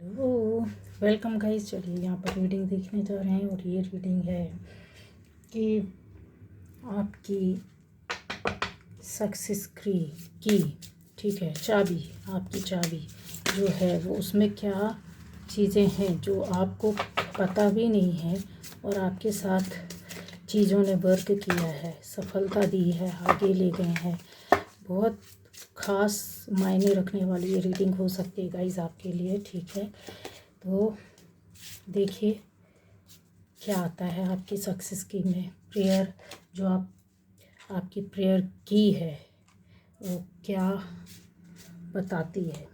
Hello, welcome guys. चलिए यहाँ पर रीडिंग देखने जा रहे हैं और ये रीडिंग है कि आपकी सक्सेस की ठीक है, चाबी, आपकी चाबी जो है वो उसमें क्या चीज़ें हैं जो आपको पता भी नहीं है और आपके साथ चीज़ों ने वर्क किया है, सफलता दी है, आगे ले गए हैं। बहुत ख़ास मायने रखने वाली ये रीडिंग हो सकती है गाइस आपके लिए। ठीक है, तो देखिए क्या आता है आपकी सक्सेस की में। प्रेयर जो आपकी प्रेयर की है वो क्या बताती है।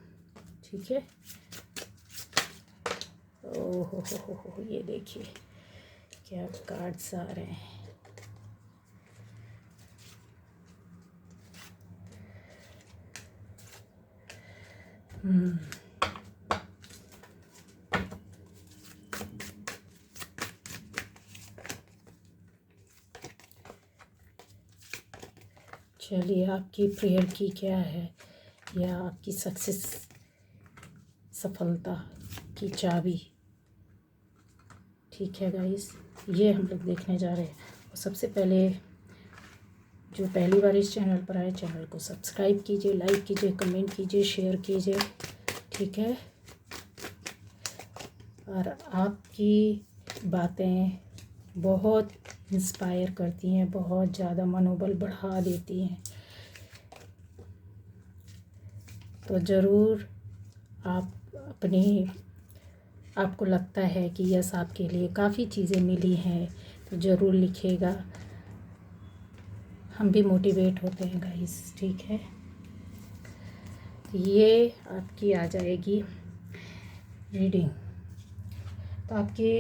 ठीक है, ओहो हो, ये देखिए क्या कार्ड्स आ रहे हैं। चलिए आपकी प्रेयर की क्या है या आपकी सक्सेस, सफलता की चाबी। ठीक है गाइस, ये हम लोग देखने जा रहे हैं। और सबसे पहले जो पहली बार इस चैनल पर आए, चैनल को सब्सक्राइब कीजिए, लाइक कीजिए, कमेंट कीजिए, शेयर कीजिए। ठीक है, और आपकी बातें बहुत इंस्पायर करती हैं, बहुत ज़्यादा मनोबल बढ़ा देती हैं। तो ज़रूर आप आपको लगता है कि यस आपके लिए काफ़ी चीज़ें मिली हैं तो ज़रूर लिखिएगा, हम भी मोटिवेट होते हैं गाइस। ठीक है, ये आपकी आ जाएगी रीडिंग। तो आपकी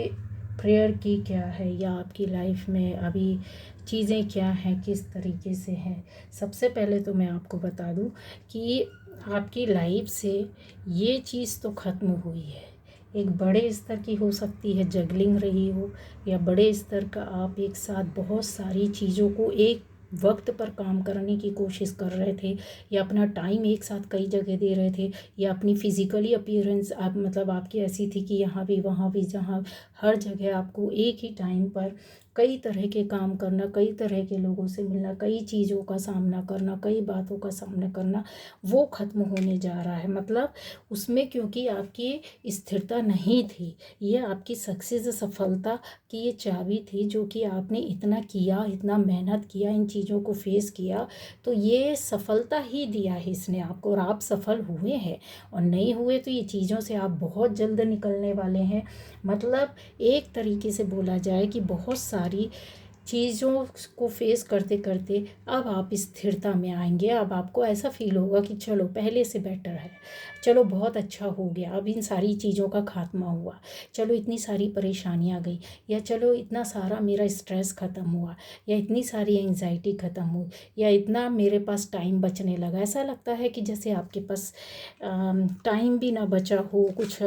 प्रेयर की क्या है या आपकी लाइफ में अभी चीज़ें क्या हैं, किस तरीके से हैं। सबसे पहले तो मैं आपको बता दूं कि आपकी लाइफ से ये चीज़ तो ख़त्म हुई है। एक बड़े स्तर की हो सकती है, जगलिंग रही हो, या बड़े स्तर का आप एक साथ बहुत सारी चीज़ों को एक वक्त पर काम करने की कोशिश कर रहे थे, या अपना टाइम एक साथ कई जगह दे रहे थे, या अपनी फिज़िकली अपीयरेंस आप मतलब आपकी ऐसी थी कि यहाँ भी वहाँ भी, जहाँ हर जगह आपको एक ही टाइम पर कई तरह के काम करना, कई तरह के लोगों से मिलना, कई चीज़ों का सामना करना, कई बातों का सामना करना, वो ख़त्म होने जा रहा है। मतलब उसमें क्योंकि आपकी स्थिरता नहीं थी, ये आपकी सक्सेस, सफलता की ये चाबी थी जो कि आपने इतना किया, इतना मेहनत किया, इन चीज़ों को फेस किया, तो ये सफलता ही दिया है इसने आपको, और आप सफल हुए हैं। और नहीं हुए तो ये चीज़ों से आप बहुत जल्द निकलने वाले हैं। मतलब एक तरीके से बोला जाए कि बहुत सारी चीज़ों को फेस करते करते अब आप स्थिरता में आएंगे। अब आपको ऐसा फील होगा कि चलो पहले से बेटर है, चलो बहुत अच्छा हो गया, अब इन सारी चीज़ों का खात्मा हुआ, चलो इतनी सारी परेशानियाँ गई, या चलो इतना सारा मेरा स्ट्रेस ख़त्म हुआ, या इतनी सारी एंजाइटी ख़त्म हुई, या इतना मेरे पास टाइम बचने लगा। ऐसा लगता है कि जैसे आपके पास टाइम भी ना बचा हो कुछ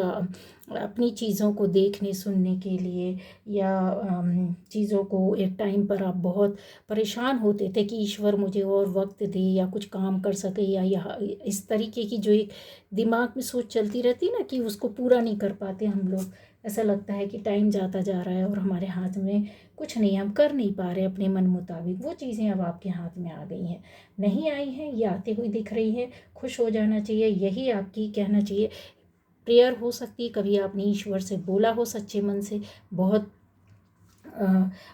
अपनी चीज़ों को देखने सुनने के लिए, या चीज़ों को एक टाइम पर आप बहुत परेशान होते थे कि ईश्वर मुझे और वक्त दे या कुछ काम कर सके, या इस तरीके की जो एक दिमाग में सोच चलती रहती ना कि उसको पूरा नहीं कर पाते हम लोग। ऐसा लगता है कि टाइम जाता जा रहा है और हमारे हाथ में कुछ नहीं, हम कर नहीं पा रहे अपने मन मुताबिक। वो चीज़ें अब आपके हाथ में आ गई हैं, नहीं आई हैं, ये आती हुई दिख रही हैं। खुश हो जाना चाहिए, यही आपकी कहना चाहिए प्रेयर हो सकती है। कभी आपने ईश्वर से बोला हो सच्चे मन से, बहुत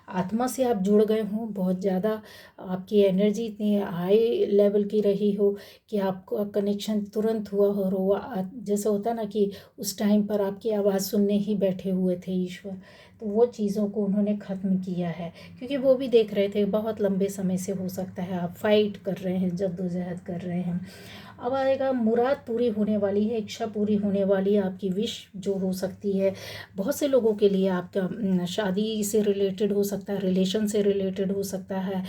आत्मा से आप जुड़ गए हों, बहुत ज़्यादा आपकी एनर्जी इतनी हाई लेवल की रही हो कि आपको कनेक्शन तुरंत हुआ हो, जैसे होता ना कि उस टाइम पर आपकी आवाज़ सुनने ही बैठे हुए थे ईश्वर। तो वो चीज़ों को उन्होंने ख़त्म किया है, क्योंकि वो भी देख रहे थे बहुत लंबे समय से हो सकता है आप फाइट कर रहे हैं, जद्दोजहद कर रहे हैं। अब आएगा मुराद पूरी होने वाली है, इच्छा पूरी होने वाली है, आपकी विश जो हो सकती है। बहुत से लोगों के लिए आपका शादी से रिलेटेड हो सकता है, रिलेशन से रिलेटेड हो सकता है।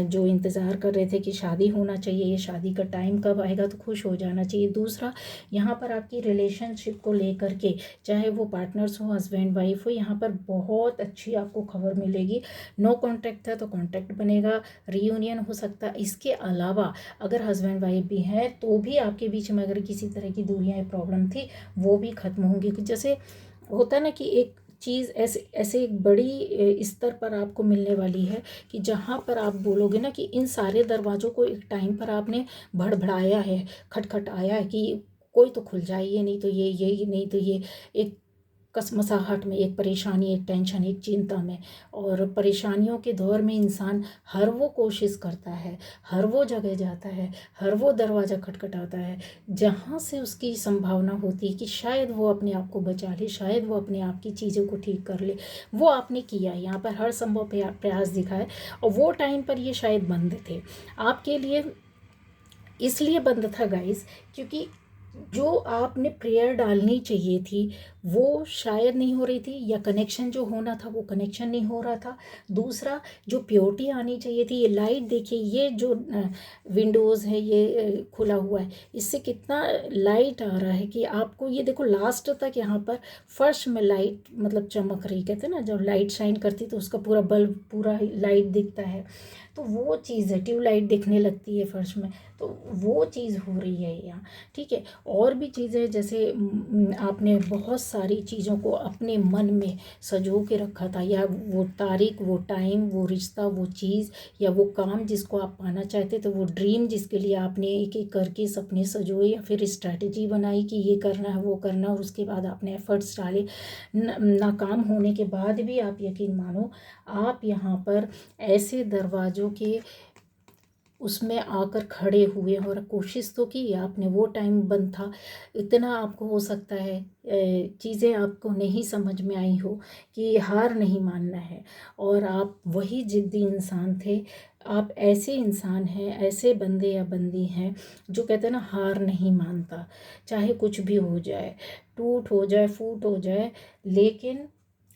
जो इंतज़ार कर रहे थे कि शादी होना चाहिए, ये शादी का टाइम कब आएगा, तो खुश हो जाना चाहिए। दूसरा, यहाँ पर आपकी रिलेशनशिप को लेकर के, चाहे वो पार्टनर्स हो, हस्बैंड वाइफ हो, यहाँ पर बहुत अच्छी आपको खबर मिलेगी। नो कॉन्टैक्ट था तो कॉन्टैक्ट बनेगा, रीयूनियन हो सकता है। इसके अलावा अगर हस्बैंड वाइफ भी हैं हैं तो भी आपके बीच में अगर किसी तरह की दूरियां या प्रॉब्लम थी वो भी ख़त्म होंगी। जैसे होता है ना कि एक चीज़ ऐसे ऐसे एक बड़ी स्तर पर आपको मिलने वाली है कि जहाँ पर आप बोलोगे ना कि इन सारे दरवाज़ों को एक टाइम पर आपने भड़बड़ाया है, खटखटाया है कि कोई तो खुल जाए, ये नहीं तो ये नहीं तो ये, एक कसमसाहट में, एक परेशानी, एक टेंशन, एक चिंता में। और परेशानियों के दौर में इंसान हर वो कोशिश करता है, हर वो जगह जाता है, हर वो दरवाज़ा खटखटाता है जहाँ से उसकी संभावना होती है कि शायद वो अपने आप को बचा ले, शायद वो अपने आप की चीज़ों को ठीक कर ले। वो आपने किया है, यहाँ पर हर संभव प्रयास दिखा है। और वो टाइम पर ये शायद बंद थे आपके लिए, इसलिए बंद था गाइस क्योंकि जो आपने प्रेयर डालनी चाहिए थी वो शायद नहीं हो रही थी, या कनेक्शन जो होना था वो कनेक्शन नहीं हो रहा था। दूसरा, जो प्योरिटी आनी चाहिए थी, ये लाइट देखिए, ये जो विंडोज़ है ये खुला हुआ है, इससे कितना लाइट आ रहा है कि आपको ये देखो लास्ट तक यहाँ पर फर्श में लाइट मतलब चमक रही। कहते हैं ना जब लाइट शाइन करती तो उसका पूरा बल्ब पूरा लाइट दिखता है, तो वो चीज़ है, ट्यूबलाइट दिखने लगती है फर्श में, तो वो चीज़ हो रही है यहाँ। ठीक है, और भी चीज़ें जैसे आपने बहुत सारी चीज़ों को अपने मन में सजो के रखा था, या वो तारीख, वो टाइम, वो रिश्ता, वो चीज़, या वो काम जिसको आप पाना चाहते थे, वो ड्रीम जिसके लिए आपने एक एक करके सपने सजोए या फिर स्ट्रैटेजी बनाई कि ये करना है वो करना, और उसके बाद आपने एफर्ट्स डाले। नाकाम होने के बाद भी आप यकीन मानो आप यहाँ पर ऐसे दरवाज़ों के उसमें आकर खड़े हुए और कोशिश तो की आपने, वो टाइम बंद था। इतना आपको हो सकता है चीज़ें आपको नहीं समझ में आई हो कि हार नहीं मानना है, और आप वही ज़िद्दी इंसान थे। आप ऐसे इंसान हैं, ऐसे बंदे या बंदी हैं जो कहते हैं ना हार नहीं मानता, चाहे कुछ भी हो जाए, टूट हो जाए, फूट हो जाए, लेकिन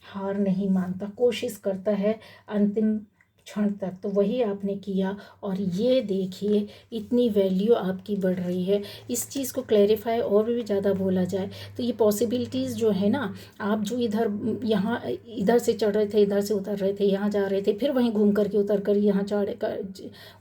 हार नहीं मानता, कोशिश करता है अंतिम क्षण तक। तो वही आपने किया, और ये देखिए इतनी वैल्यू आपकी बढ़ रही है। इस चीज़ को क्लैरिफाई और भी ज़्यादा बोला जाए तो ये पॉसिबिलिटीज़ जो है ना, आप जो इधर यहाँ इधर से चढ़ रहे थे, इधर से उतर रहे थे, यहाँ जा रहे थे, फिर वहीं घूम करके उतर कर यहाँ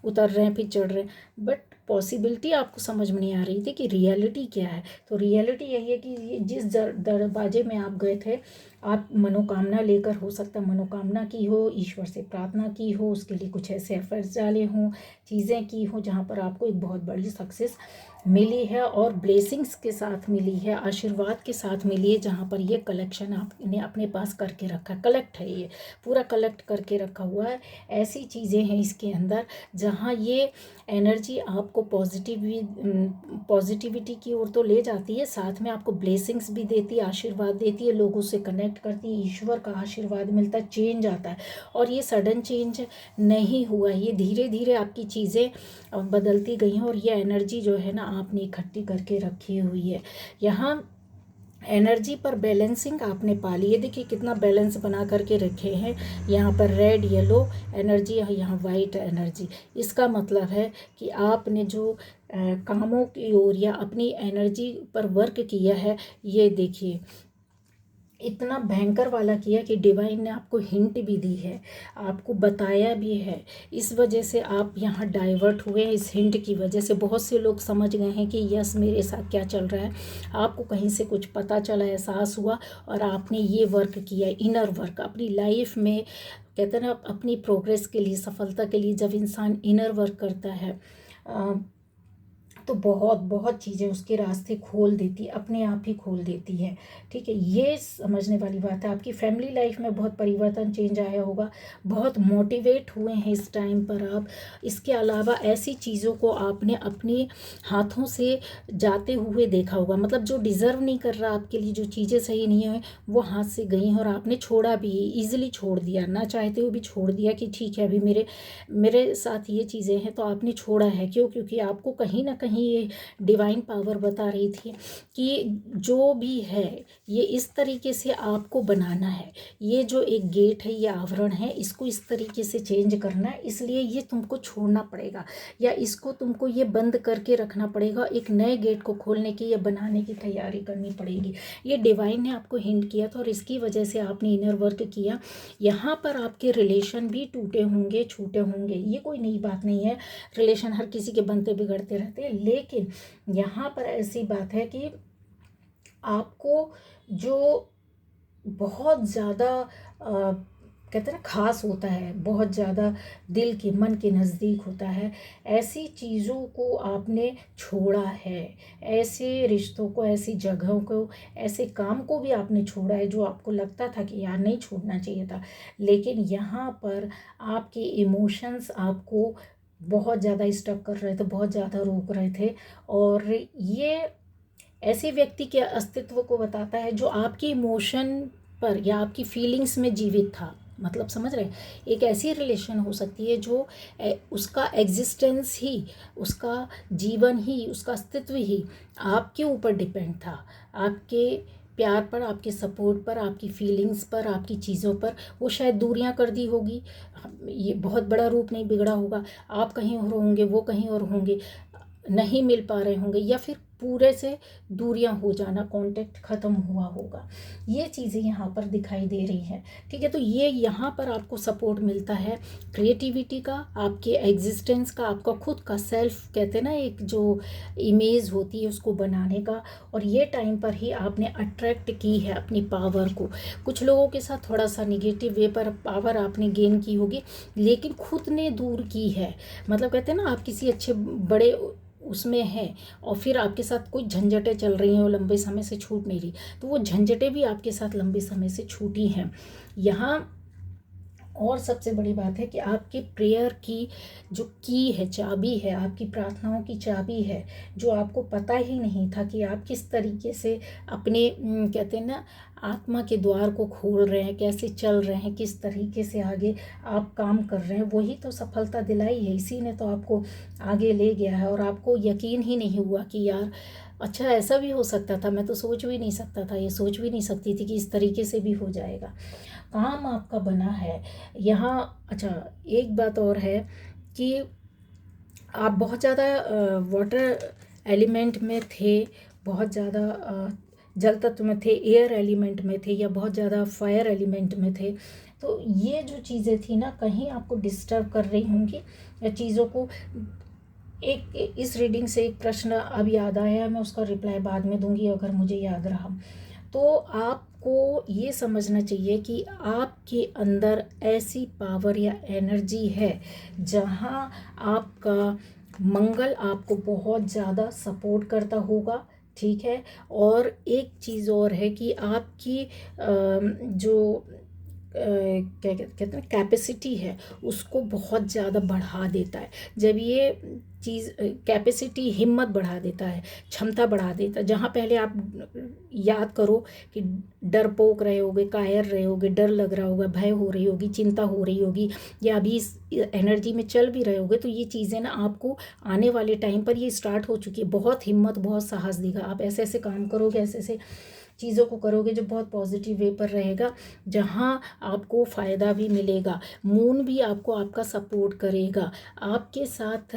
उतर रहे हैं, फिर चढ़ रहे हैं, बट पॉसिबिलिटी आपको समझ में नहीं आ रही थी कि रियलिटी क्या है। तो रियलिटी यही है कि ये जिस दरवाजे में आप गए थे, आप मनोकामना लेकर, हो सकता है मनोकामना की हो, ईश्वर से प्रार्थना की हो, उसके लिए कुछ ऐसे एफर्ट्स डाले हों, चीज़ें की हों जहाँ पर आपको एक बहुत बड़ी सक्सेस मिली है, और ब्लेसिंग्स के साथ मिली है, आशीर्वाद के साथ मिली है, जहाँ पर ये कलेक्शन आपने अपने पास करके रखा, कलेक्ट है, ये पूरा कलेक्ट करके रखा हुआ है। ऐसी चीज़ें हैं इसके अंदर जहाँ ये एनर्जी आपको पॉजिटिविटी की ओर तो ले जाती है, साथ में आपको ब्लेसिंग्स भी देती है, आशीर्वाद देती है, लोगों से कनेक्ट करती है, ईश्वर का आशीर्वाद मिलता है, चेंज आता है। और ये सडन चेंज नहीं हुआ, ये धीरे धीरे आपकी चीज़ें बदलती गई हैं, और ये एनर्जी जो है ना आपने इकट्ठी करके रखी हुई है। यहाँ एनर्जी पर बैलेंसिंग आपने पा ली है, देखिए कितना बैलेंस बना करके रखे हैं। यहाँ पर रेड येलो एनर्जी, यहाँ वाइट एनर्जी। इसका मतलब है कि आपने जो कामों की ओर या अपनी एनर्जी पर वर्क किया है, ये देखिए इतना भयंकर वाला किया कि डिवाइन ने आपको हिंट भी दी है, आपको बताया भी है। इस वजह से आप यहाँ डाइवर्ट हुए, इस हिंट की वजह से बहुत से लोग समझ गए हैं कि यस मेरे साथ क्या चल रहा है। आपको कहीं से कुछ पता चला, एहसास हुआ, और आपने ये वर्क किया, इनर वर्क अपनी लाइफ में। कहते हैं ना अपनी प्रोग्रेस के लिए, सफलता के लिए जब इंसान इनर वर्क करता है तो बहुत बहुत चीज़ें उसके रास्ते खोल देती, अपने आप ही खोल देती है। ठीक है, ये समझने वाली बात है। आपकी फैमिली लाइफ में बहुत परिवर्तन, चेंज आया होगा, बहुत मोटिवेट हुए हैं इस टाइम पर आप। इसके अलावा ऐसी चीज़ों को आपने अपने हाथों से जाते हुए देखा होगा, मतलब जो डिज़र्व नहीं कर रहा आपके लिए, जो चीज़ें सही नहीं है वो हाथ से गई हैं, और आपने छोड़ा भी, ईजिली छोड़ दिया, ना चाहते हुए भी छोड़ दिया कि ठीक है अभी मेरे साथ ये चीज़ें हैं, तो आपने छोड़ा है। क्यों? क्योंकि आपको कहीं ना कहीं ये डिवाइन पावर बता रही थी कि जो भी है ये इस तरीके से आपको बनाना है, ये जो एक गेट है, ये आवरण है, इसको इस तरीके से चेंज करना है, इसलिए ये तुमको छोड़ना पड़ेगा, या इसको तुमको ये बंद करके रखना पड़ेगा, एक नए गेट को खोलने की या बनाने की तैयारी करनी पड़ेगी। ये डिवाइन ने आपको हिंट किया था, और इसकी वजह से आपने इनर वर्क किया। यहाँ पर आपके रिलेशन भी टूटे होंगे, छूटे होंगे, ये कोई नई बात नहीं है, रिलेशन हर किसी के बनते बिगड़ते रहते हैं, लेकिन यहाँ पर ऐसी बात है कि आपको जो बहुत ज़्यादा कहते हैं ना खास होता है, बहुत ज़्यादा दिल के मन के नज़दीक होता है, ऐसी चीज़ों को आपने छोड़ा है, ऐसे रिश्तों को, ऐसी जगहों को, ऐसे काम को भी आपने छोड़ा है जो आपको लगता था कि यार नहीं छोड़ना चाहिए था। लेकिन यहाँ पर आपके इमोशंस आपको बहुत ज़्यादा स्टक कर रहे थे, बहुत ज़्यादा रोक रहे थे, और ये ऐसे व्यक्ति के अस्तित्व को बताता है जो आपकी इमोशन पर या आपकी फीलिंग्स में जीवित था। मतलब समझ रहे हैं, एक ऐसी रिलेशन हो सकती है जो उसका एग्जिस्टेंस ही, उसका जीवन ही, उसका अस्तित्व ही आपके ऊपर डिपेंड था, आपके प्यार पर, आपके सपोर्ट पर, आपकी फीलिंग्स पर, आपकी चीज़ों पर। वो शायद दूरियां कर दी होगी, ये बहुत बड़ा रूप नहीं बिगड़ा होगा, आप कहीं और होंगे, वो कहीं और होंगे, नहीं मिल पा रहे होंगे, या फिर पूरे से दूरियां हो जाना, कांटेक्ट ख़त्म हुआ होगा। ये चीज़ें यहाँ पर दिखाई दे रही हैं। ठीक है, तो ये यहाँ पर आपको सपोर्ट मिलता है क्रिएटिविटी का, आपके एग्जिस्टेंस का, आपका खुद का सेल्फ कहते हैं ना, एक जो इमेज होती है उसको बनाने का। और ये टाइम पर ही आपने अट्रैक्ट की है अपनी पावर को। कुछ लोगों के साथ थोड़ा सा निगेटिव वे पर पावर आपने गेन की होगी, लेकिन खुद ने दूर की है। मतलब कहते हैं ना, आप किसी अच्छे बड़े उसमें है और फिर आपके साथ कुछ झंझटें चल रही हैं और लंबे समय से छूट नहीं रही, तो वो झंझटें भी आपके साथ लंबे समय से छूटी हैं यहाँ। और सबसे बड़ी बात है कि आपकी प्रेयर की जो की है, चाबी है, आपकी प्रार्थनाओं की चाबी है, जो आपको पता ही नहीं था कि आप किस तरीके से अपने कहते हैं ना आत्मा के द्वार को खोल रहे हैं, कैसे चल रहे हैं, किस तरीके से आगे आप काम कर रहे हैं, वही तो सफलता दिलाई है। इसी ने तो आपको आगे ले गया है। और आपको यकीन ही नहीं हुआ कि यार अच्छा ऐसा भी हो सकता था, मैं तो सोच भी नहीं सकता था, ये सोच भी नहीं सकती थी कि इस तरीके से भी हो जाएगा। काम आपका बना है यहाँ। अच्छा, एक बात और है कि आप बहुत ज़्यादा वाटर एलिमेंट में थे, बहुत ज़्यादा जल तत्व में थे, एयर एलिमेंट में थे, या बहुत ज़्यादा फायर एलिमेंट में थे। तो ये जो चीज़ें थी ना, कहीं आपको डिस्टर्ब कर रही होंगी या चीज़ों को। एक इस रीडिंग से एक प्रश्न अब याद आया, मैं उसका रिप्लाई बाद में दूंगी अगर मुझे याद रहा। तो आपको ये समझना चाहिए कि आपके अंदर ऐसी पावर या एनर्जी है जहाँ आपका मंगल आपको बहुत ज़्यादा सपोर्ट करता होगा। ठीक है, और एक चीज़ और है कि आपकी जो क्या कहते हैं कैपेसिटी है, उसको बहुत ज़्यादा बढ़ा देता है। जब ये चीज़ कैपेसिटी हिम्मत बढ़ा देता है, क्षमता बढ़ा देता है। जहाँ पहले आप याद करो कि डरपोक रहे होगे, कायर रहे होगे, डर लग रहा होगा, भय हो रही होगी, चिंता हो रही होगी, या अभी इस एनर्जी में चल भी रहे होगे, तो ये चीज़ें ना आपको आने वाले टाइम पर ये स्टार्ट हो चुकी है। बहुत हिम्मत, बहुत साहस देगा। आप ऐसे ऐसे काम करोगे, ऐसे ऐसे चीज़ों को करोगे जो बहुत पॉजिटिव वे पर रहेगा, जहाँ आपको फ़ायदा भी मिलेगा। मून भी आपको आपका सपोर्ट करेगा। आपके साथ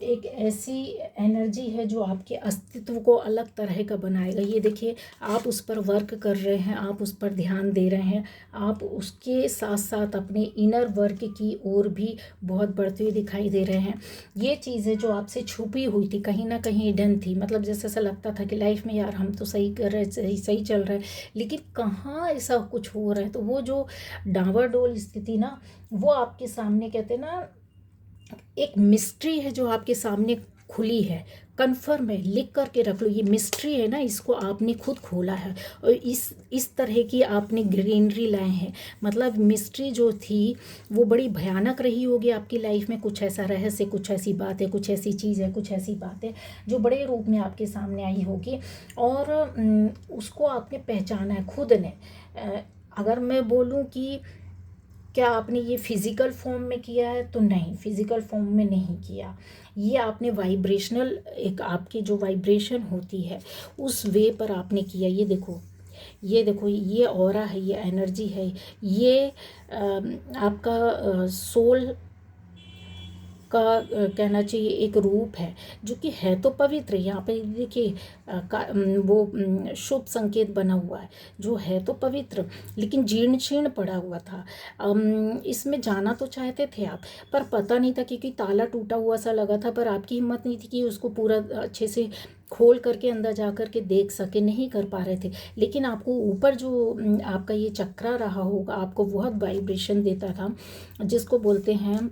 एक ऐसी एनर्जी है जो आपके अस्तित्व को अलग तरह का बनाएगा। ये देखिए, आप उस पर वर्क कर रहे हैं, आप उस पर ध्यान दे रहे हैं, आप उसके साथ साथ अपने इनर वर्क की ओर भी बहुत बढ़ते हुए दिखाई दे रहे हैं। ये चीज़ें जो आपसे छुपी हुई थी, कहीं ना कहीं हिडन थी, मतलब जैसे ऐसा लगता था कि लाइफ में यार हम तो सही कर रहे हैं, सही सही चल रहा है, लेकिन कहाँ ऐसा कुछ हो रहा है। तो वो जो डांवाडोल स्थिति ना, वो आपके सामने कहते हैं ना एक मिस्ट्री है जो आपके सामने खुली है। कन्फर्म है, लिख करके रख लो, ये मिस्ट्री है ना, इसको आपने खुद खोला है और इस तरह की आपने ग्रीनरी लाए हैं। मतलब मिस्ट्री जो थी वो बड़ी भयानक रही होगी आपकी लाइफ में। कुछ ऐसा रहस्य, कुछ ऐसी बात है, कुछ ऐसी चीज़ है, कुछ ऐसी बात है जो बड़े रूप में आपके सामने आई होगी, और उसको आपने पहचाना है खुद ने। अगर मैं बोलूँ कि क्या आपने ये फिज़िकल फॉर्म में किया है, तो नहीं, फिज़िकल फॉर्म में नहीं किया। ये आपने वाइब्रेशनल, एक आपकी जो वाइब्रेशन होती है उस वे पर आपने किया। ये देखो, ये देखो, ये ऑरा है, ये एनर्जी है, ये आपका सोल कहना चाहिए एक रूप है, जो कि है तो पवित्र। यहाँ पे देखिए वो शुभ संकेत बना हुआ है, जो है तो पवित्र लेकिन जीर्ण शीर्ण पड़ा हुआ था। इसमें जाना तो चाहते थे आप, पर पता नहीं था, क्योंकि ताला टूटा हुआ सा लगा था, पर आपकी हिम्मत नहीं थी कि उसको पूरा अच्छे से खोल करके अंदर जा कर के देख सके, नहीं कर पा रहे थे। लेकिन आपको ऊपर जो आपका ये चक्रा रहा होगा, आपको बहुत वाइब्रेशन देता था, जिसको बोलते हैं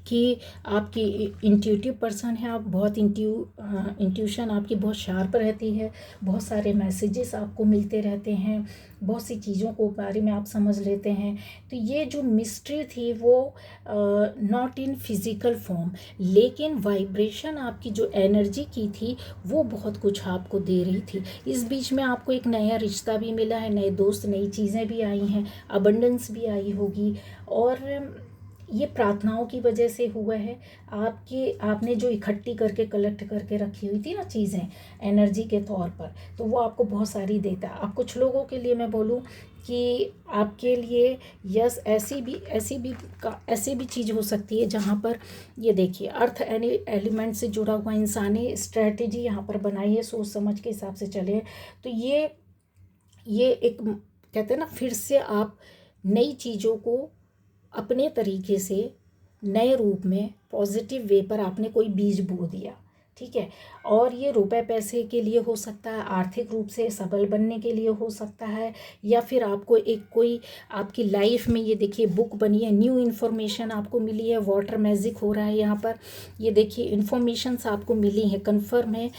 कि आपकी इंट्यूटिव पर्सन है आप, बहुत इंट्यूशन आपकी बहुत शार्प रहती है, बहुत सारे मैसेजेस आपको मिलते रहते हैं, बहुत सी चीज़ों को बारे में आप समझ लेते हैं। तो ये जो मिस्ट्री थी वो नॉट इन फिज़िकल फॉर्म, लेकिन वाइब्रेशन आपकी जो एनर्जी की थी वो बहुत कुछ आपको दे रही थी। इस बीच में आपको एक नया रिश्ता भी मिला है, नए दोस्त, नई चीज़ें भी आई हैं, अबंडेंस भी आई होगी, और ये प्रार्थनाओं की वजह से हुआ है। आपने जो इकट्ठी करके कलेक्ट करके रखी हुई थी ना चीज़ें एनर्जी के तौर पर, तो वो आपको बहुत सारी देता है। अब कुछ लोगों के लिए मैं बोलूँ कि आपके लिए यस ऐसी भी चीज़ हो सकती है जहाँ पर ये देखिए अर्थ एलिमेंट से जुड़ा हुआ इंसानी स्ट्रेटेजी यहाँ पर बनाई है, सोच समझ के हिसाब से चले। तो ये एक कहते हैं ना, फिर से आप नई चीज़ों को अपने तरीके से नए रूप में पॉजिटिव वे पर आपने कोई बीज बो दिया, ठीक है। और ये रुपए पैसे के लिए हो सकता है, आर्थिक रूप से सबल बनने के लिए हो सकता है, या फिर आपको एक कोई आपकी लाइफ में ये देखिए बुक बनी है, न्यू इन्फॉर्मेशन आपको मिली है, वाटर मैजिक हो रहा है यहाँ पर। ये देखिए इन्फॉर्मेशंस आपको मिली है, कन्फर्म है।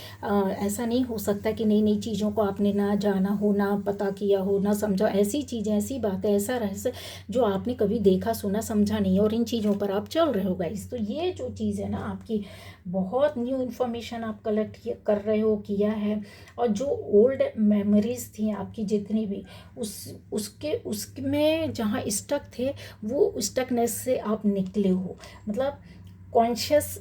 ऐसा नहीं हो सकता कि नई नई चीज़ों को आपने ना जाना हो, ना पता किया हो, ना समझा। ऐसी चीज़ें, ऐसी बातें, ऐसा रहस्य जो आपने कभी देखा सुना समझा नहीं, और इन चीज़ों पर आप चल रहे हो गाइस। तो ये जो चीज़ है ना आपकी, बहुत न्यू इन्फॉर्मेशन आप कलेक्ट कर रहे हो, किया है, और जो ओल्ड मेमोरीज थी आपकी जितनी भी, उसमें जहाँ स्टक थे वो स्टकनेस से आप निकले हो। मतलब कॉन्शियस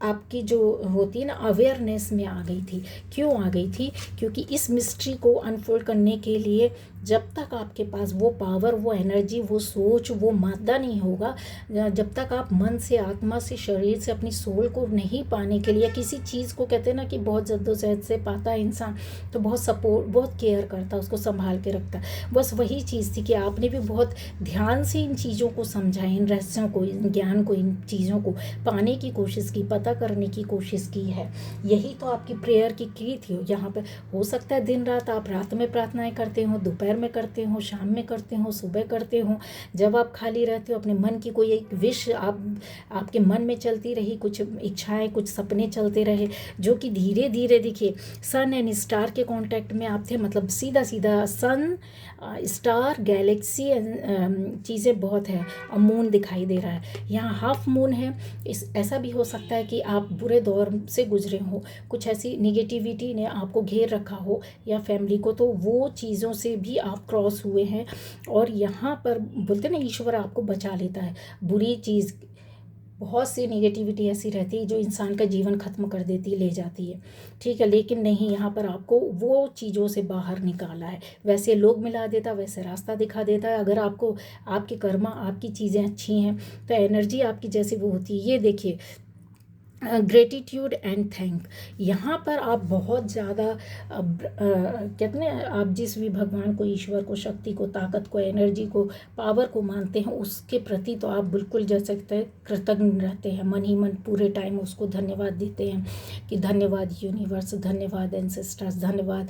आपकी जो होती है ना, अवेयरनेस में आ गई थी। क्यों आ गई थी? क्योंकि इस मिस्ट्री को अनफोल्ड करने के लिए जब तक आपके पास वो पावर, वो एनर्जी, वो सोच, वो मादा नहीं होगा, जब तक आप मन से, आत्मा से, शरीर से अपनी सोल को नहीं पाने के लिए, किसी चीज़ को कहते हैं ना कि बहुत जद्दोजहद से पाता है इंसान, तो बहुत सपोर्ट, बहुत केयर करता, उसको संभाल के रखता। बस वही चीज़ थी कि आपने भी बहुत ध्यान से इन चीज़ों को समझा, इन रहस्यों को, इन ज्ञान को, इन चीज़ों को पाने की कोशिश की, पता करने की कोशिश की है। यही तो आपकी प्रेयर की थी यहाँ पे। हो सकता है दिन रात आप रात में प्रार्थनाएं करते हो, दोपहर में करते हो, शाम में करते हो, सुबह करते हो, जब आप खाली रहते हो, अपने मन की कोई एक विश आपके मन में चलती रही, कुछ इच्छाएं, कुछ सपने चलते रहे, जो कि धीरे धीरे देखिए सन एंड स्टार के कांटेक्ट में आप थे। मतलब सीधा सीधा सन, स्टार, गैलेक्सी, चीज़ें बहुत है, और मून दिखाई दे रहा है, यहाँ हाफ मून है। ऐसा भी हो सकता है कि आप बुरे दौर से गुजरे हो, कुछ ऐसी निगेटिविटी ने आपको घेर रखा हो, या फैमिली को, तो वो चीज़ों से भी आप क्रॉस हुए हैं। और यहाँ पर बोलते हैं ना, ईश्वर आपको बचा लेता है। बुरी चीज़, बहुत सी निगेटिविटी ऐसी रहती है जो इंसान का जीवन ख़त्म कर देती, ले जाती है, ठीक है। लेकिन नहीं, यहाँ पर आपको वो चीज़ों से बाहर निकाला है। वैसे लोग मिला देता, वैसे रास्ता दिखा देता है। अगर आपको आपके कर्मा, आपकी चीज़ें अच्छी हैं, तो एनर्जी आपकी जैसी वो होती है। ये देखिए ग्रेटिट्यूड एंड थैंक, यहाँ पर आप बहुत ज़्यादा कहते हैं, आप जिस भी भगवान को, ईश्वर को, शक्ति को, ताकत को, एनर्जी को, पावर को मानते हैं, उसके प्रति तो आप बिल्कुल जैसे कृतज्ञ रहते हैं, मन ही मन पूरे टाइम उसको धन्यवाद देते हैं कि धन्यवाद यूनिवर्स, धन्यवाद एंसेस्टर्स, धन्यवाद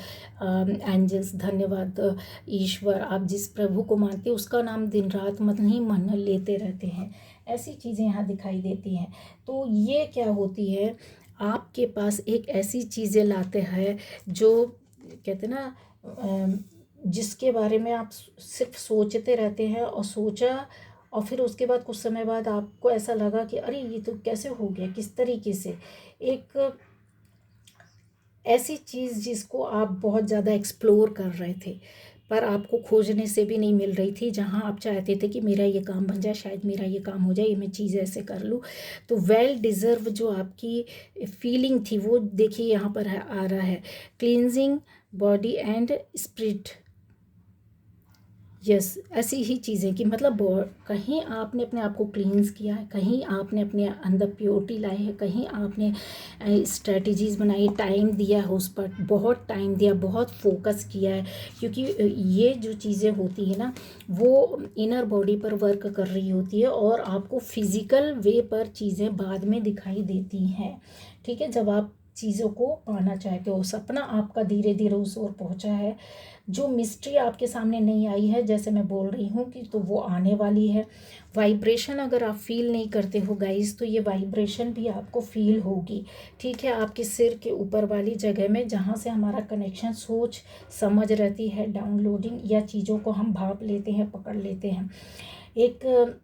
एंजल्स, धन्यवाद ईश्वर। आप जिस प्रभु को मानते हैं उसका नाम दिन रात मन ही मन लेते रहते हैं। ऐसी चीज़ें यहाँ दिखाई देती हैं। तो ये क्या होती है, आपके पास एक ऐसी चीज़ें लाते हैं जो कहते हैं ना, जिसके बारे में आप सिर्फ सोचते रहते हैं, और सोचा, और फिर उसके बाद कुछ समय बाद आपको ऐसा लगा कि अरे ये तो कैसे हो गया, किस तरीके से। एक ऐसी चीज़ जिसको आप बहुत ज़्यादा एक्सप्लोर कर रहे थे, पर आपको खोजने से भी नहीं मिल रही थी, जहाँ आप चाहते थे कि मेरा ये काम बन जाए, शायद मेरा ये काम हो जाए, ये मैं चीज़ ऐसे कर लूँ। तो वेल डिज़र्व जो आपकी फीलिंग थी, वो देखिए यहाँ पर आ रहा है, cleansing body and spirit. Yes, ऐसी ही चीज़ें कि मतलब कहीं आपने अपने आप को क्लींस किया है, कहीं आपने अपने अंदर प्योरिटी लाई है, कहीं आपने स्ट्रेटजीज़ बनाई, टाइम दिया है उस पर, बहुत टाइम दिया, बहुत फोकस किया है। क्योंकि ये जो चीज़ें होती है ना, वो इनर बॉडी पर वर्क कर रही होती है और आपको फिज़िकल वे पर चीज़ें बाद में दिखाई देती हैं। ठीक है, जब आप चीज़ों को पाना चाहते हो, सपना आपका धीरे धीरे उस ओर पहुंचा है। जो मिस्ट्री आपके सामने नहीं आई है, जैसे मैं बोल रही हूँ कि, तो वो आने वाली है। वाइब्रेशन अगर आप फील नहीं करते हो गाइस, तो ये वाइब्रेशन भी आपको फील होगी। ठीक है, आपके सिर के ऊपर वाली जगह में, जहाँ से हमारा कनेक्शन सोच समझ रहती है, डाउनलोडिंग या चीज़ों को हम भाप लेते हैं, पकड़ लेते हैं। एक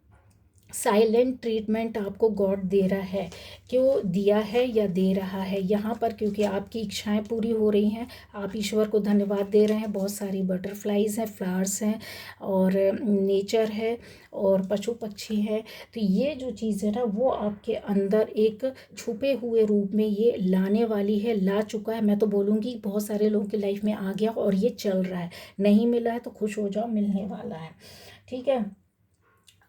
साइलेंट ट्रीटमेंट आपको गॉड दे रहा है। क्यों दिया है या दे रहा है यहाँ पर? क्योंकि आपकी इच्छाएं पूरी हो रही हैं, आप ईश्वर को धन्यवाद दे रहे हैं। बहुत सारी बटरफ्लाइज हैं, फ्लावर्स हैं और नेचर है और पशु पक्षी है। तो ये जो चीज़ है ना, वो आपके अंदर एक छुपे हुए रूप में ये लाने वाली है, ला चुका है। मैं तो बोलूँगी बहुत सारे लोगों की लाइफ में आ गया और ये चल रहा है। नहीं मिला है तो खुश हो जाओ, मिलने वाला है। ठीक है,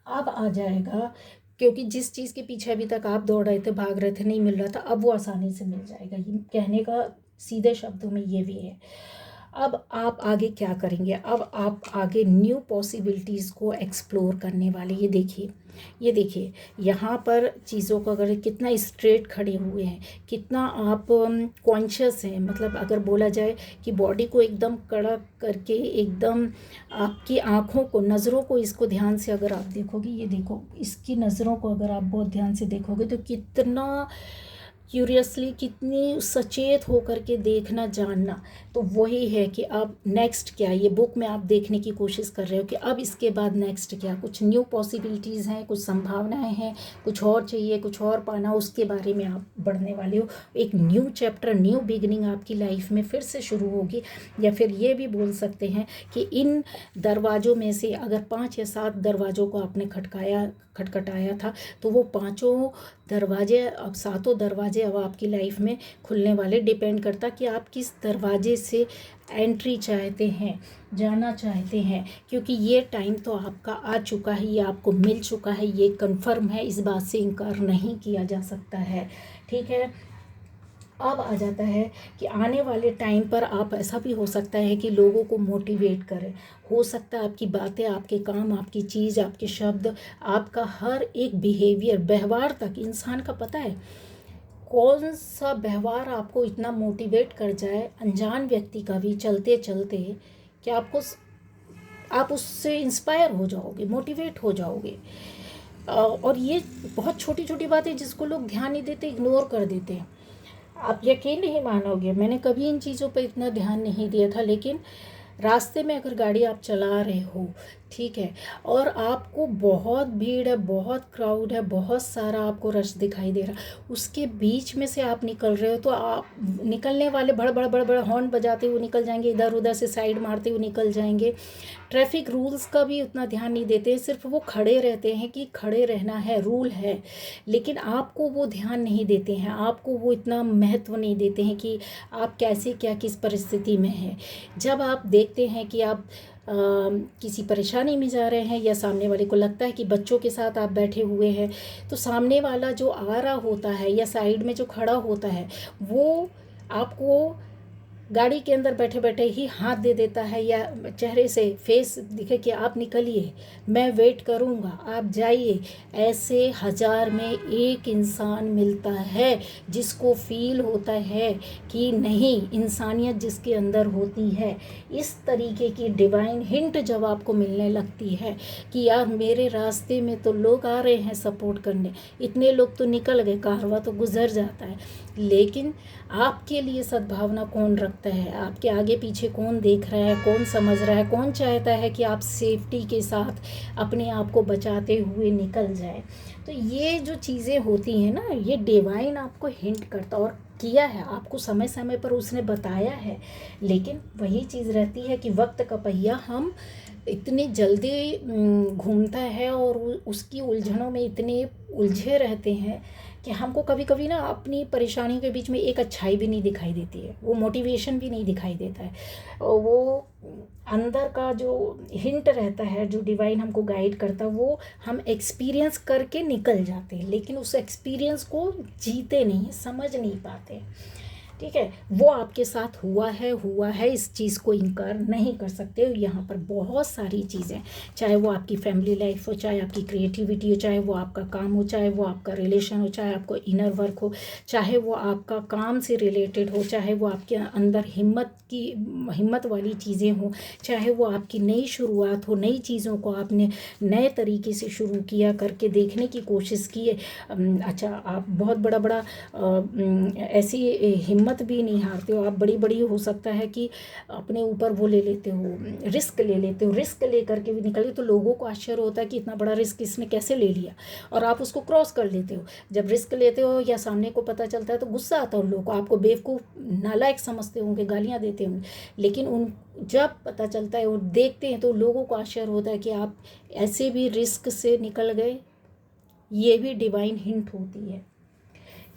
अब आ जाएगा। क्योंकि जिस चीज़ के पीछे अभी तक आप दौड़ रहे थे, भाग रहे थे, नहीं मिल रहा था, अब वो आसानी से मिल जाएगा। ये कहने का सीधे शब्दों में ये भी है। अब आप आगे क्या करेंगे? अब आप आगे न्यू पॉसिबिलिटीज़ को एक्सप्लोर करने वाले। ये देखिए, ये देखिए, यहाँ पर चीज़ों को अगर कितना स्ट्रेट खड़े हुए हैं, कितना आप कॉन्शियस हैं। मतलब अगर बोला जाए कि बॉडी को एकदम कड़ा करके, एकदम आपकी आँखों को, नज़रों को, इसको ध्यान से अगर आप देखोगे, ये देखो, इसकी नज़रों को अगर आप बहुत ध्यान से देखोगे तो कितना क्यूरियसली, कितनी सचेत होकर के देखना, जानना। तो वही है कि अब नेक्स्ट क्या, ये बुक में आप देखने की कोशिश कर रहे हो कि अब इसके बाद नेक्स्ट क्या, कुछ न्यू पॉसिबिलिटीज़ हैं, कुछ संभावनाएं हैं, कुछ और चाहिए, कुछ और पाना, उसके बारे में आप बढ़ने वाले हो। एक न्यू चैप्टर, न्यू बिगनिंग आपकी लाइफ में फिर से शुरू होगी। या फिर ये भी बोल सकते हैं कि इन दरवाज़ों में से अगर 5 या 7 दरवाज़ों को आपने खटखटाया था, तो वो 5 दरवाजे, अब 7 दरवाजे अब आपकी लाइफ में खुलने वाले। डिपेंड करता कि आप किस दरवाजे से एंट्री चाहते हैं, जाना चाहते हैं। क्योंकि ये टाइम तो आपका आ चुका है, ये आपको मिल चुका है, ये कंफर्म है, इस बात से इनकार नहीं किया जा सकता है। ठीक है, अब आ जाता है कि आने वाले टाइम पर आप, ऐसा भी हो सकता है कि लोगों को मोटिवेट करें। हो सकता है आपकी बातें, आपके काम, आपकी चीज़, आपके शब्द, आपका हर एक बिहेवियर, व्यवहार तक, इंसान का पता है कौन सा व्यवहार आपको इतना मोटिवेट कर जाए, अनजान व्यक्ति का भी, चलते चलते, कि आप उससे इंस्पायर हो जाओगे, मोटिवेट हो जाओगे। और ये बहुत छोटी छोटी बातें जिसको लोग ध्यान नहीं देते, इग्नोर कर देते हैं। आप यकीन नहीं मानोगे, मैंने कभी इन चीज़ों पर इतना ध्यान नहीं दिया था। लेकिन रास्ते में अगर गाड़ी आप चला रहे हो, ठीक है, और आपको बहुत भीड़ है, बहुत क्राउड है, बहुत सारा आपको रश दिखाई दे रहा, उसके बीच में से आप निकल रहे हो, तो आप निकलने वाले बड़ बड़ बड़ बड़ हॉर्न बजाते हुए निकल जाएंगे, इधर उधर से साइड मारते हुए निकल जाएंगे। ट्रैफिक रूल्स का भी उतना ध्यान नहीं देते, सिर्फ वो खड़े रहते हैं कि खड़े रहना है, रूल है। लेकिन आपको वो ध्यान नहीं देते हैं, आपको वो इतना महत्व नहीं देते हैं कि आप कैसे, क्या, किस परिस्थिति में हैं। जब आप देखते हैं कि आप किसी परेशानी में जा रहे हैं, या सामने वाले को लगता है कि बच्चों के साथ आप बैठे हुए हैं, तो सामने वाला जो आ रहा होता है या साइड में जो खड़ा होता है, वो आपको गाड़ी के अंदर बैठे बैठे ही हाथ दे देता है, या चेहरे से फेस दिखे कि आप निकलिए, मैं वेट करूँगा, आप जाइए। ऐसे 1000 में 1 इंसान मिलता है जिसको फील होता है कि नहीं, इंसानियत जिसके अंदर होती है। इस तरीके की डिवाइन हिंट जब आपको मिलने लगती है कि यार मेरे रास्ते में तो लोग आ रहे हैं सपोर्ट करने, इतने लोग तो निकल गए, कारवां तो गुजर जाता है, लेकिन आपके लिए सद्भावना कौन रखता है, आपके आगे पीछे कौन देख रहा है, कौन समझ रहा है, कौन चाहता है कि आप सेफ्टी के साथ अपने आप को बचाते हुए निकल जाए। तो ये जो चीज़ें होती हैं ना, ये डिवाइन आपको हिंट करता, और किया है आपको, समय समय पर उसने बताया है। लेकिन वही चीज़ रहती है कि वक्त का पहिया हम इतनी जल्दी घूमता है और उसकी उलझनों में इतने उलझे रहते हैं कि हमको कभी कभी ना अपनी परेशानियों के बीच में एक अच्छाई भी नहीं दिखाई देती है, वो मोटिवेशन भी नहीं दिखाई देता है। और वो अंदर का जो हिंट रहता है, जो डिवाइन हमको गाइड करता है, वो हम एक्सपीरियंस करके निकल जाते हैं, लेकिन उस एक्सपीरियंस को जीते नहीं, समझ नहीं पाते। ठीक है, वो आपके साथ हुआ है, इस चीज़ को इनकार नहीं कर सकते। यहाँ पर बहुत सारी चीज़ें, चाहे वो आपकी फैमिली लाइफ हो, चाहे आपकी क्रिएटिविटी हो, चाहे वो आपका काम हो, चाहे वो आपका रिलेशन हो, चाहे आपको इनर वर्क हो, चाहे वो आपका काम से रिलेटेड हो, चाहे वो आपके अंदर हिम्मत वाली चीज़ें हों, चाहे वो आपकी नई शुरुआत हो, नई चीज़ों को आपने नए तरीके से शुरू किया, करके देखने की कोशिश की है। अच्छा, आप बहुत बड़ा ऐसी हिम्मत भी नहीं हारते हो, आप बड़ी हो सकता है कि अपने ऊपर वो ले लेते हो, रिस्क ले लेते हो, रिस्क ले करके भी निकले तो लोगों को आश्चर्य होता है कि इतना बड़ा रिस्क इसने कैसे ले लिया, और आप उसको क्रॉस कर लेते हो। जब रिस्क लेते हो या सामने को पता चलता है तो गुस्सा आता है उन लोगों को, आपको बेवकूफ़ नालायक समझते होंगे, गालियाँ देते होंगे, लेकिन उन जब पता चलता है, वो देखते हैं तो लोगों को आश्चर्य होता है कि आप ऐसे भी रिस्क से निकल गए। ये भी डिवाइन हिंट होती है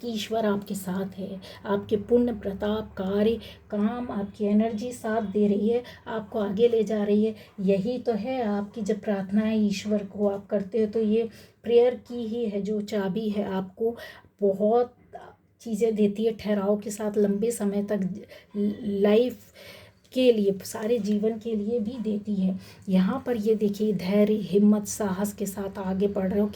कि ईश्वर आपके साथ है, आपके पुण्य प्रताप कार्य काम, आपकी एनर्जी साथ दे रही है, आपको आगे ले जा रही है। यही तो है आपकी जब प्रार्थनाएं ईश्वर को आप करते हो, तो ये प्रेयर की ही है जो चाबी है, आपको बहुत चीज़ें देती है, ठहराव के साथ लंबे समय तक लाइफ के लिए, सारे जीवन के लिए भी देती है। यहाँ पर ये देखिए, धैर्य, हिम्मत, साहस के साथ आगे बढ़ रहे हो,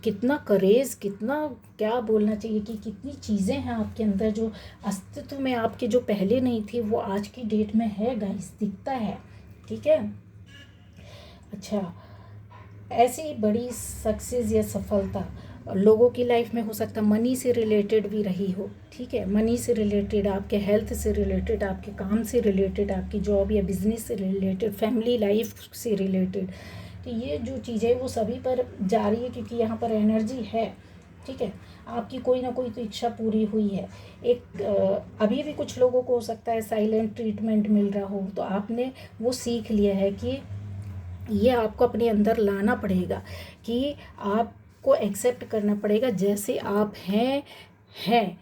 कितना करेज, कितना क्या बोलना चाहिए कि कितनी चीज़ें हैं आपके अंदर जो अस्तित्व में आपके जो पहले नहीं थी, वो आज की डेट में है गाइस, दिखता है। ठीक है, अच्छा, ऐसी बड़ी सक्सेस या सफलता लोगों की लाइफ में हो सकता है मनी से रिलेटेड भी रही हो। ठीक है, मनी से रिलेटेड, आपके हेल्थ से रिलेटेड, आपके काम से रिलेटेड, आपकी जॉब या बिजनेस से रिलेटेड, फैमिली लाइफ से रिलेटेड। तो ये जो चीज़ें वो सभी पर जा रही है, क्योंकि यहाँ पर एनर्जी है। ठीक है, आपकी कोई ना कोई तो इच्छा पूरी हुई है। अभी भी कुछ लोगों को हो सकता है साइलेंट ट्रीटमेंट मिल रहा हो, तो आपने वो सीख लिया है कि ये आपको अपने अंदर लाना पड़ेगा, कि आपको एक्सेप्ट करना पड़ेगा जैसे आप हैं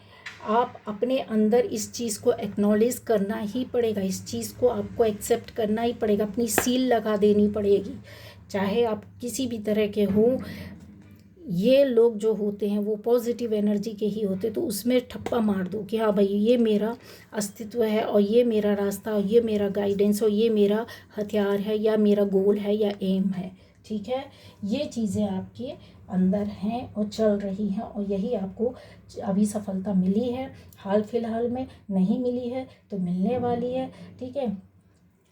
आप अपने अंदर इस चीज़ को एक्नॉलेज करना ही पड़ेगा, इस चीज़ को आपको एक्सेप्ट करना ही पड़ेगा, अपनी सील लगा देनी पड़ेगी। चाहे आप किसी भी तरह के हों, ये लोग जो होते हैं वो पॉजिटिव एनर्जी के ही होते, तो उसमें ठप्पा मार दो कि हाँ भाई, ये मेरा अस्तित्व है, और ये मेरा रास्ता, और ये मेरा गाइडेंस, और ये मेरा हथियार है, या मेरा गोल है, या एम है। ठीक है, ये चीज़ें आपके अंदर हैं और चल रही हैं, और यही आपको अभी सफलता मिली है, हाल फिलहाल में नहीं मिली है तो मिलने वाली है। ठीक है,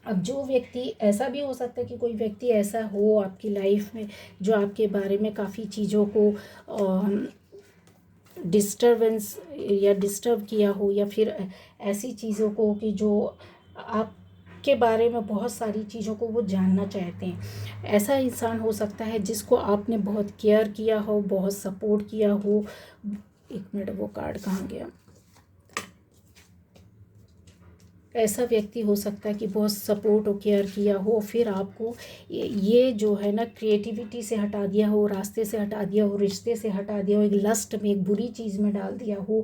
अब जो व्यक्ति, ऐसा भी हो सकता है कि कोई व्यक्ति ऐसा हो आपकी लाइफ में जो आपके बारे में काफ़ी चीज़ों को डिस्टर्बेंस या डिस्टर्ब किया हो, या फिर ऐसी चीज़ों को कि जो आपके बारे में बहुत सारी चीज़ों को वो जानना चाहते हैं। ऐसा इंसान हो सकता है जिसको आपने बहुत केयर किया हो, बहुत सपोर्ट किया हो। एक मिनट, वो कार्ड कहाँ गया? ऐसा व्यक्ति हो सकता है कि बहुत सपोर्ट और केयर किया हो, फिर आपको ये जो है ना क्रिएटिविटी से हटा दिया हो, रास्ते से हटा दिया हो, रिश्ते से हटा दिया हो, एक लस्ट में, एक बुरी चीज़ में डाल दिया हो,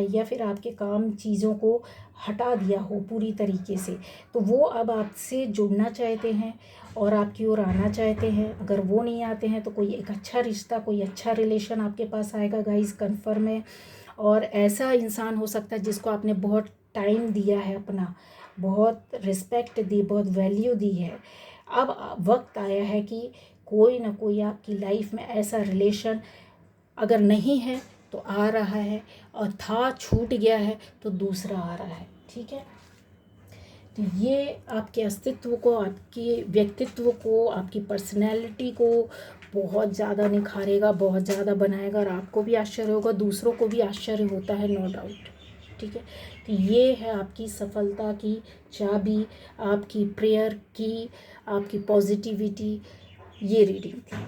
या फिर आपके काम चीज़ों को हटा दिया हो पूरी तरीके से, तो वो अब आपसे जुड़ना चाहते हैं और आपकी ओर आना चाहते हैं। अगर वो नहीं आते हैं तो कोई एक अच्छा रिश्ता, कोई अच्छा रिलेशन आपके पास आएगा गाइस, कन्फर्म है। और ऐसा इंसान हो सकता है जिसको आपने बहुत टाइम दिया है अपना, बहुत रिस्पेक्ट दी, बहुत वैल्यू दी है। अब वक्त आया है कि कोई ना कोई आपकी लाइफ में ऐसा रिलेशन अगर नहीं है तो आ रहा है, और था छूट गया है तो दूसरा आ रहा है। ठीक है, तो ये आपके अस्तित्व को, आपके व्यक्तित्व को, आपकी पर्सनैलिटी को बहुत ज़्यादा निखारेगा, बहुत ज़्यादा बनाएगा, और आपको भी आश्चर्य होगा, दूसरों को भी आश्चर्य होता है, नो डाउट। ठीक है, तो ये है आपकी सफलता की चाबी, आपकी प्रेयर की, आपकी पॉजिटिविटी, ये रीडिंग थी।